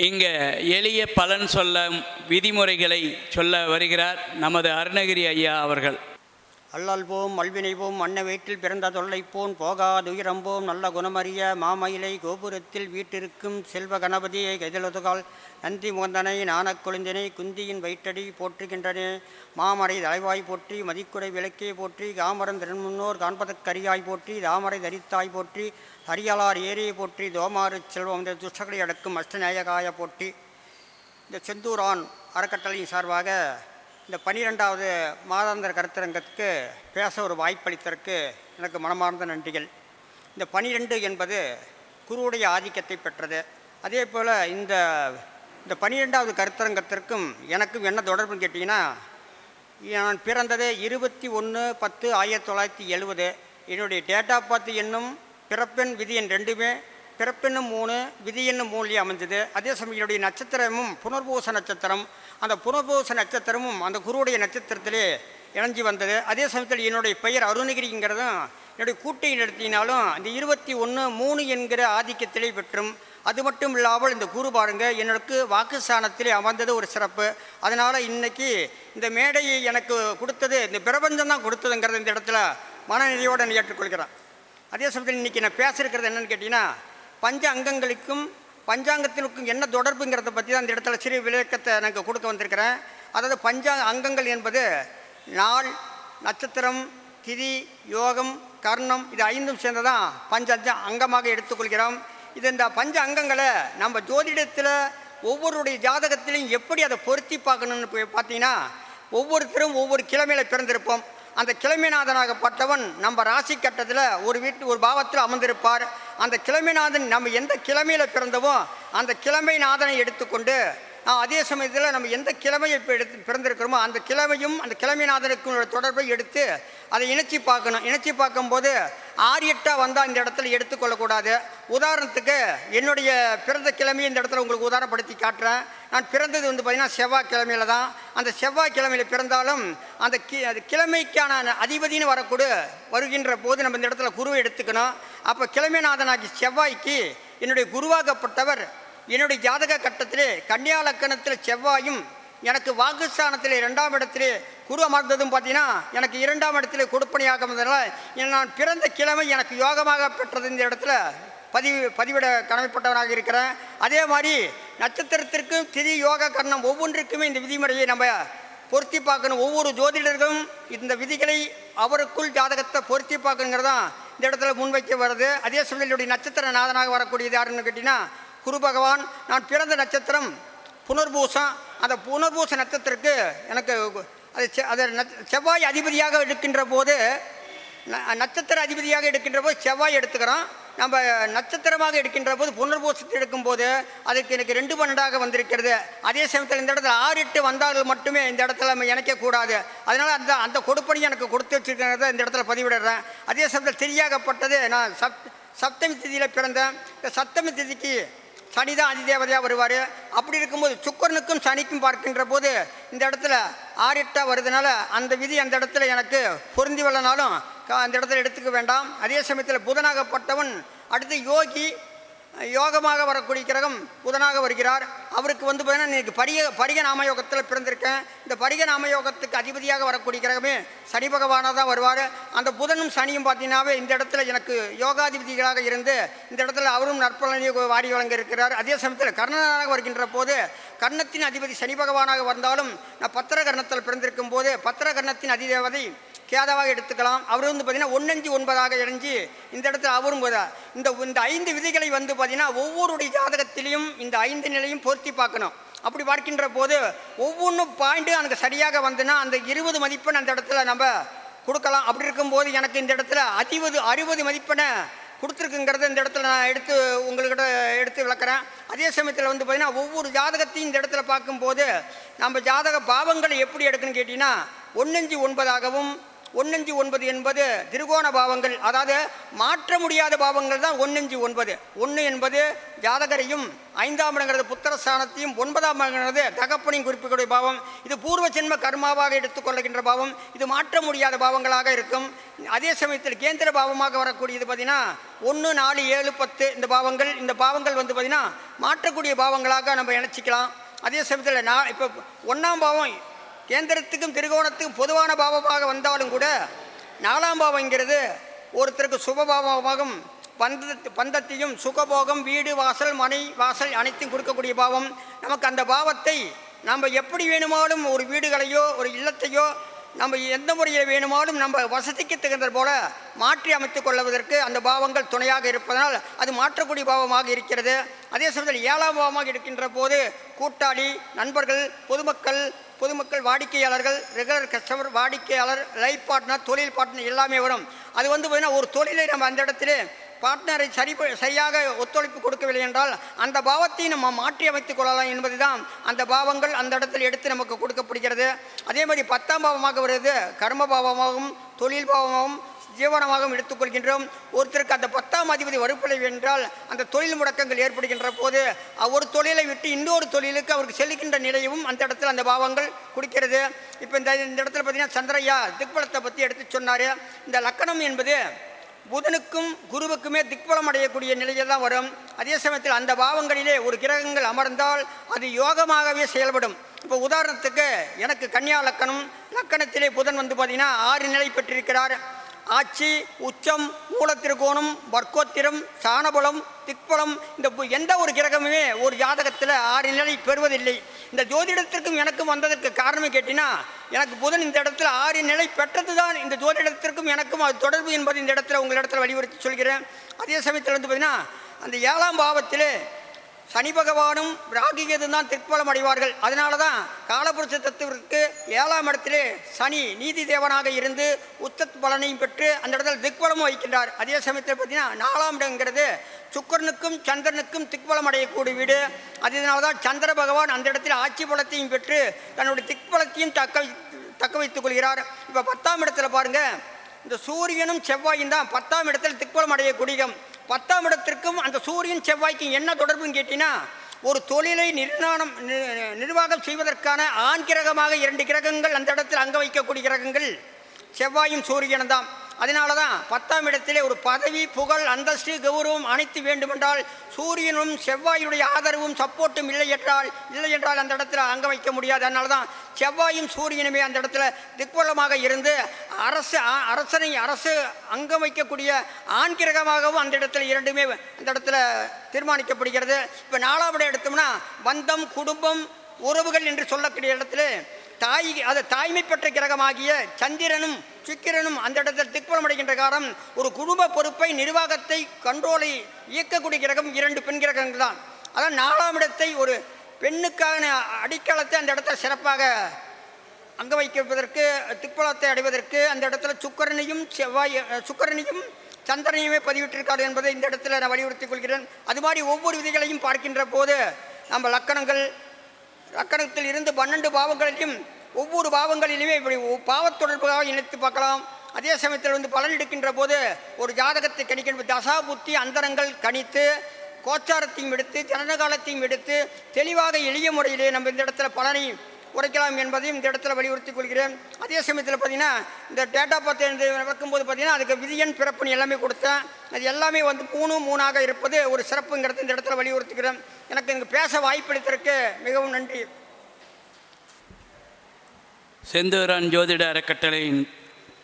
இங்கே எளிய பலன் சொல்ல விதிமுறைகளை சொல்ல வருகிறார் நமது அருணகிரி ஐயா அவர்கள். அல்லல்போம் அல்வினைவோம் அன்ன வீட்டில் பிறந்த தொல்லைப்போன் போகாதுயிரம்போம் நல்ல குணமறிய மாமயிலை கோபுரத்தில் வீட்டிற்கும் செல்வ கணபதியை கைதலுதுகால் நந்தி முகந்தனை நாணக் கொழுந்தினை குந்தியின் வயிற்றடி போற்றுகின்றனே மாமரை தலைவாய் போற்றி மதிக்குடை விளக்கே போற்றி காமரன் திறன்முன்னோர் காண்பதற்கரியாய் போற்றி தாமரை தரித்தாய் போற்றி தரியாளார் ஏரியை போற்றி தோமாறு செல்வம் இந்த துஷ்டகளை அடக்கும் அஷ்டநாயகாய போற்றி. இந்த செந்தூரான் அறக்கட்டளையின் சார்பாக இந்த 12வது மாதாந்திர கருத்தரங்கத்துக்கு பேச ஒரு வாய்ப்பளித்ததற்கு எனக்கு மனமார்ந்த நன்றிகள். இந்த 12 என்பது குருவுடைய ஆதிக்கத்தை பெற்றது. அதே போல் இந்த 12வது கருத்தரங்கத்திற்கும் எனக்கும் என்ன தொடர்புன்னு கேட்டிங்கன்னா, நான் பிறந்தது 21/10/1970. என்னுடைய டேட் ஆஃப் பர்த் என்னும் பிறப்பெண் விதி எண் ரெண்டுமே பிறப்பெண்ணும் 3 விதி என்னும் 3 அமைஞ்சது. அதே சமயம் என்னுடைய நட்சத்திரமும் புனர்பூச நட்சத்திரம். அந்த புனர்பூச நட்சத்திரமும் அந்த குருவுடைய நட்சத்திரத்திலே இணைஞ்சி வந்தது. அதே சமயத்தில் என்னுடைய பெயர் அருணகிரிங்கிறதும் என்னுடைய கூட்டையில் எடுத்தினாலும் இந்த 21/3 என்கிற ஆதிக்கத்திலே பெற்றும், அது மட்டும் இல்லாமல் இந்த குரு பாருங்க எனக்கு வாக்குஸ்தானத்திலே அமர்ந்தது ஒரு சிறப்பு. அதனால் இன்றைக்கி இந்த மேடையை எனக்கு கொடுத்தது இந்த பிரபஞ்சம் தான் கொடுத்ததுங்கிறது இந்த இடத்துல மனநிலையோடு நான் ஏற்றுக்கொள்கிறேன். அதே சமயத்தில் இன்றைக்கி நான் பேசியிருக்கிறது என்னென்னு கேட்டிங்கன்னா, பஞ்ச அங்கங்களுக்கும் பஞ்சாங்கத்திற்கும் என்ன தொடர்புங்கிறத பற்றி தான் இந்த இடத்துல சிறு விளக்கத்தை எனக்கு கொடுக்க வந்திருக்கிறேன். அதாவது அங்கங்கள் என்பது நாள், நட்சத்திரம், திதி, யோகம், கர்ணம், இது 5ம் சேர்ந்ததான் பஞ்ச அங்கமாக எடுத்துக்கொள்கிறோம். இது இந்த பஞ்ச அங்கங்களை நம்ம ஜோதிடத்தில் ஒவ்வொருடைய ஜாதகத்திலையும் எப்படி அதை பொருத்தி பார்க்கணுன்னு பார்த்தீங்கன்னா, ஒவ்வொருத்தரும் ஒவ்வொரு கிழமையில் பிறந்திருப்போம். அந்த கிழமைநாதனாகப்பட்டவன் நம்ம ராசி கட்டத்தில் ஒரு பாவத்தில் அமர்ந்திருப்பார். அந்த கிழமைநாதன் நம்ம எந்த கிழமையில் பிறந்தவோ அந்த கிழமைநாதனை எடுத்துக்கொண்டு அதே சமயத்தில் நம்ம எந்த கிழமையை இப்போ பிறந்திருக்கிறோமோ அந்த கிழமையும் அந்த கிழமைநாதனுக்கு தொடர்பை எடுத்து அதை இணைச்சி பார்க்கணும். இணைச்சி பார்க்கும்போது 6-8 வந்தால் இந்த இடத்துல எடுத்துக்கொள்ளக்கூடாது. உதாரணத்துக்கு என்னுடைய பிறந்த கிழமையை இந்த இடத்துல உங்களுக்கு உதாரணப்படுத்தி காட்டுறேன். நான் பிறந்தது பார்த்திங்கன்னா செவ்வாய்க்கிழமையில் தான். அந்த செவ்வாய்க்கிழமையில் பிறந்தாலும் அந்த கிழமைக்கான அதிபதினு வருகின்ற போது நம்ம இந்த இடத்துல குருவை எடுத்துக்கணும். அப்போ கிழமைநாதனாகி செவ்வாய்க்கு என்னுடைய குருவாகப்பட்டவர் என்னுடைய ஜாதக கட்டத்திலே கன்னியா லக்கணத்தில் செவ்வாயும் எனக்கு வாக்குஸ்தானத்தில் 2ஆம் இடத்திலே குரு அமர்ந்ததும் பார்த்தீங்கன்னா எனக்கு 2ஆம் இடத்திலே கொடுப்பனையாக இருந்ததுனால நான் பிறந்த கிழமை எனக்கு யோகமாக பெற்றது இந்த இடத்துல பதிவிட கடமைப்பட்டவனாக இருக்கிறேன். அதே மாதிரி நட்சத்திரத்திற்கும் திதி, யோக, கர்ணம் ஒவ்வொன்றுக்குமே இந்த விதிமுறையை நம்ம பொருத்தி பார்க்கணும். ஒவ்வொரு ஜோதிடர்களும் இந்த விதிகளை அவருக்குள் ஜாதகத்தை பொருத்தி பார்க்கணுங்கிறதான் இந்த இடத்துல முன்வைக்க வருது. அதே சமயம் என்னுடைய நட்சத்திர நாதனாக வரக்கூடியது யாருன்னு கேட்டிங்கன்னா குரு பகவான். நான் பிறந்த நட்சத்திரம் புனர்பூசம். அந்த புனர்பூச நட்சத்திரத்துக்கு எனக்கு அது செவ்வாய் அதிபதியாக எடுக்கின்ற போது நட்சத்திர அதிபதியாக எடுக்கின்ற போது செவ்வாய் எடுத்துக்கிறோம். நம்ம நட்சத்திரமாக எடுக்கின்ற போது புனர்பூசத்தை எடுக்கும்போது அதுக்கு எனக்கு 2/12 வந்திருக்கிறது. அதே சமயத்தில் இந்த இடத்துல 6-8 வந்தார்கள் மட்டுமே இந்த இடத்துல நம்ம இணைக்கக்கூடாது. அதனால் அந்த கொடுப்பனை எனக்கு கொடுத்து வச்சுருக்கிறத இந்த இடத்துல பதிவிடுறேன். அதே சமயத்தில் திதியாகப்பட்டது நான் சப்தமி திதியில் பிறந்தேன். இந்த சப்தமி திதிக்கு சனி தான் அதிதேவதையாக வருவார். அப்படி இருக்கும்போது சுக்கரனுக்கும் சனிக்கும் பார்க்கின்ற போது இந்த இடத்துல 6-8 வருதுனால அந்த விதி அந்த இடத்துல எனக்கு பொருந்தி வரலனாலும் அந்த இடத்துல எடுத்துக்க வேண்டாம். அதே சமயத்தில் புதனாகப்பட்டவன் அடுத்து யோகமாக வரக்கூடிய கிரகம் புதனாக வருகிறார். அவருக்கு பார்த்தீங்கன்னா இன்றைக்கி பரிக நாமயோகத்தில் பிறந்திருக்கேன். இந்த பரிக நாமயோகத்துக்கு அதிபதியாக வரக்கூடிய கிரகமே சனி பகவானாக தான் வருவார். அந்த புதனும் சனியும் பார்த்தீங்கன்னாவே இந்த இடத்துல எனக்கு யோகாதிபதிகளாக இருந்து இந்த இடத்துல அவரும் நற்பலனை வாரி வழங்க இருக்கிறார். அதே சமயத்தில் கர்ணனாக வருகின்ற போது கர்ணத்தின் அதிபதி சனி பகவானாக வந்தாலும் நான் பத்திர கர்ணத்தில் பிறந்திருக்கும் போது பத்திர கர்ணத்தின் அதிதேவதை கேதாவாக எடுத்துக்கலாம். அவர் பார்த்திங்கன்னா 1-5-9 இணைஞ்சி இந்த இடத்துல அவரும் இந்த 5 விதிகளை பார்த்திங்கன்னா ஒவ்வொருடைய ஜாதகத்திலையும் இந்த 5 நிலையும் பொருத்தி பார்க்கணும். அப்படி பார்க்கின்ற போது ஒவ்வொன்றும் பாயிண்ட்டு எனக்கு சரியாக வந்துன்னா அந்த 20 மதிப்பெண் அந்த இடத்துல நம்ம கொடுக்கலாம். அப்படி இருக்கும்போது எனக்கு இந்த இடத்துல 60 மதிப்பெண்ணை கொடுத்துருக்குங்கிறத இந்த இடத்துல நான் உங்கள்கிட்ட எடுத்து விளக்குறேன். அதே சமயத்தில் பார்த்திங்கன்னா ஒவ்வொரு ஜாதகத்தையும் இந்த இடத்துல பார்க்கும்போது நம்ம ஜாதக பாவங்களை எப்படி எடுக்கணும்னு கேட்டிங்கன்னா 1-5-9 159 என்பது திரிகோண பாவங்கள், அதாவது மாற்ற முடியாத பாவங்கள் தான் 159. 1 என்பது ஜாதகரையும், 5ஆம் இடங்கிறது புத்திரஸ்தானத்தையும், 9ஆம் இடங்கிறது தகப்பனையும் குறிப்பிடக்கூடிய பாவம். இது பூர்வ ஜென்ம கர்மாவாக எடுத்துக்கொள்கின்ற பாவம். இது மாற்ற முடியாத பாவங்களாக இருக்கும். அதே சமயத்தில் கேந்திர பாவமாக வரக்கூடியது பார்த்திங்கன்னா 1, 4, 7, 10 இந்த பாவங்கள் வந்து பார்த்திங்கன்னா மாற்றக்கூடிய பாவங்களாக நம்ம நினச்சிக்கலாம். அதே சமயத்தில் இப்போ 1ஆம் பாவம் கேந்திரத்துக்கும் திரிகோணத்துக்கும் பொதுவான பாவமாக வந்தாலும் கூட 4ஆம் பாவங்கிறது ஒருத்தருக்கு சுபபாவமாகவும் பந்தத்தையும் சுகபோகம், வீடு வாசல், மனை வாசல் அனைத்தும் கொடுக்கக்கூடிய பாவம். நமக்கு அந்த பாவத்தை நம்ம எப்படி வேணுமாலும் ஒரு வீடுகளையோ ஒரு இல்லத்தையோ நம்ம எந்த முறையில் வேணுமாலும் நம்ம வசதிக்கு தகுந்த போல மாற்றி அமைத்து கொள்வதற்கு அந்த பாவங்கள் துணையாக இருப்பதனால் அது மாற்றக்கூடிய பாவமாக இருக்கிறது. அதே சமயத்தில் 7ஆம் பாவமாக இருக்கின்ற போது கூட்டாளி, நண்பர்கள், பொதுமக்கள், வாடிக்கையாளர்கள், ரெகுலர் கஸ்டமர், வாடிக்கையாளர், லைஃப் பார்ட்னர், தொழில் பார்ட்னர் எல்லாமே வரும். அது வந்து பார்த்திங்கன்னா ஒரு தொழிலை நம்ம அந்த இடத்துல பார்ட்னரை சரியாக ஒத்துழைப்பு கொடுக்கவில்லை என்றால் அந்த பாவத்தை நம்ம மாற்றி அமைத்துக் கொள்ளலாம் என்பது தான் அந்த பாவங்கள் அந்த இடத்தில் எடுத்து நமக்கு கொடுக்கப்படுகிறது. அதே மாதிரி 10ஆம் பாவமாக வருவது கர்ம பாவமாகவும் தொழில் பாவமாகவும் ஜீவனமாகவும் எடுத்துக்கொள்கின்றோம். ஒருத்தருக்கு அந்த 10ஆம் அதிபதி வறுப்பலை என்றால் அந்த தொழில் முடக்கங்கள் ஏற்படுகின்ற போது ஒரு தொழிலை விட்டு இன்னொரு தொழிலுக்கு அவருக்கு செல்லுகின்ற நிலையும் அந்த இடத்துல அந்த பாவங்கள் கொடுக்கிறது. இப்போ இந்த இடத்துல பார்த்திங்கன்னா சந்திரையா திக்பலத்தை பற்றி எடுத்து சொன்னார். இந்த லக்கணம் என்பது புதனுக்கும் குருவுக்குமே திக்பலம் அடையக்கூடிய நிலையில் தான் வரும். அதே சமயத்தில் அந்த பாவங்களிலே ஒரு கிரகங்கள் அமர்ந்தால் அது யோகமாகவே செயல்படும். இப்போ உதாரணத்துக்கு எனக்கு கன்னியா லக்கணத்திலே புதன் வந்து பார்த்திங்கன்னா 6 நிலை பெற்றிருக்கிறார். ஆட்சி, உச்சம், மூலத்திருகோணம், வர்க்கோத்திரம், சாணபலம், திக்பலம், இந்த எந்த ஒரு கிரகமுமே ஒரு ஜாதகத்தில் 6 நிலை பெறுவதில்லை. இந்த ஜோதிடத்திற்கும் எனக்கும் வந்ததற்கு காரணம் கேட்டினா எனக்கு புதன் இந்த இடத்துல 6 நிலை பெற்றது தான் இந்த ஜோதிடத்திற்கும் எனக்கும் அது தொடர்பு என்பது இந்த இடத்துல உங்களிடத்தில் வலியுறுத்தி சொல்கிறேன். அதே சமயத்தில் வந்து பார்த்திங்கன்னா அந்த 7ஆம் பாவத்திலே சனி பகவானும் ராகிகேதும் தான் திக்பலம் அடைவார்கள். அதனால தான் காலபுருஷ தத்துவத்திற்கு 7ஆம் இடத்திலே சனி நீதி தேவனாக இருந்து உச்சத் பலனையும் பெற்று அந்த இடத்துல திக்பலமும் வைக்கின்றார். அதே சமயத்தில் பார்த்திங்கன்னா 4ஆம் இடங்கிறது சுக்கரனுக்கும் சந்திரனுக்கும் திக்பலம் அடையக்கூடிய வீடு. அதனால தான் சந்திர பகவான் அந்த இடத்தில் ஆட்சி பலத்தையும் பெற்று தன்னுடைய திக்பலத்தையும் தக்க வைத்துக் கொள்கிறார். இப்போ 10ஆம் இடத்துல பாருங்கள், இந்த சூரியனும் செவ்வாயும் தான் 10ஆம் இடத்தில் திக்பலம் அடையக்கூடிய 10ஆம் இடத்திற்கும் அந்த சூரியன் செவ்வாய்க்கும் என்ன தொடர்புன்னு கேட்டிங்கன்னா ஒரு தொழிலை நிர்வாகம் செய்வதற்கான ஆண் கிரகமாக 2 கிரகங்கள் அந்த இடத்தில் அங்க வைக்கக்கூடிய கிரகங்கள் செவ்வாயும் சூரியனும் தான். அதனால தான் 10ஆம் இடத்திலே ஒரு பதவி, புகழ், அந்தஸ்து, கௌரவம் அனைத்து வேண்டுமென்றால் சூரியனும் செவ்வாயுடைய ஆதரவும் சப்போர்ட்டும் இல்லை என்றால் அந்த இடத்துல அங்க வைக்க முடியாது. அதனால தான் செவ்வாயும் சூரியனுமே அந்த இடத்துல திக்பலமாக இருந்து அரசு அங்கம் வைக்கக்கூடிய ஆண் கிரகமாகவும் அந்த இடத்துல 2மே அந்த இடத்துல தீர்மானிக்கப்படுகிறது. இப்போ 4ஆம் இடம் எடுத்தோம்னா பந்தம், குடும்பம், உறவுகள் என்று சொல்லக்கூடிய இடத்துல தாய்மை பெற்ற கிரகமாகிய சந்திரனும் சுக்கிரனும் அந்த இடத்தில் திக்பலம் அடைகின்ற காரணம் ஒரு குடும்ப பொறுப்பை, நிர்வாகத்தை, கண்ட்ரோலை இயக்கக்கூடிய கிரகம் 2 பெண் கிரகங்கள் தான். அதான் 4ஆம் இடத்தை ஒரு பெண்ணுக்கான அடித்தளத்தை அந்த இடத்துல சிறப்பாக அங்க வைப்பதற்கு, திக்பலத்தை அடைவதற்கு அந்த இடத்துல சுக்கிரனையும் சந்திரனையுமே பதிவிட்டிருக்காரு என்பதை இந்த இடத்துல நான் வலியுறுத்திக் கொள்கிறேன். அது மாதிரி ஒவ்வொரு விதிகளையும் பார்க்கின்ற போது நம்ம லக்கணத்தில் இருந்து 12 பாவங்களிலும் ஒவ்வொரு பாவங்களிலுமே இப்படி பாவத்தொடர்பாக இணைத்து பார்க்கலாம். அதே சமயத்தில் வந்து பலன் எடுக்கின்ற போது ஒரு ஜாதகத்தை கணிக்கின்ற தசா புத்தி அந்தரங்கள் கணித்து கோச்சாரத்தையும் எடுத்து ஜனனகாலத்தையும் எடுத்து தெளிவாக எளிய முறையிலே நம்ம இந்த இடத்துல பலனை உரைக்கலாம் என்பதையும் இந்த இடத்துல வலியுறுத்திக் கொள்கிறேன். அதே சமயத்தில் பார்த்திங்கன்னா இந்த டேட்டா பார்த்து வைக்கும்போது பார்த்திங்கன்னா அதுக்கு விதியன் பிறப்புன்னு எல்லாமே கொடுத்தேன். அது எல்லாமே வந்து 3 இருப்பது ஒரு சிறப்புங்கிறது இந்த இடத்துல வலியுறுத்துகிறேன். எனக்கு இங்கே பேச வாய்ப்பளித்ததற்கு மிகவும் நன்றி. செந்தூரான் ஜோதிட அறக்கட்டளையின்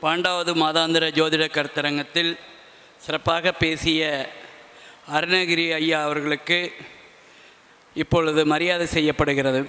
12வது மாதாந்திர ஜோதிட கருத்தரங்கத்தில் சிறப்பாக பேசிய அருணகிரி ஐயா அவர்களுக்கு இப்பொழுது மரியாதை செய்யப்படுகிறது.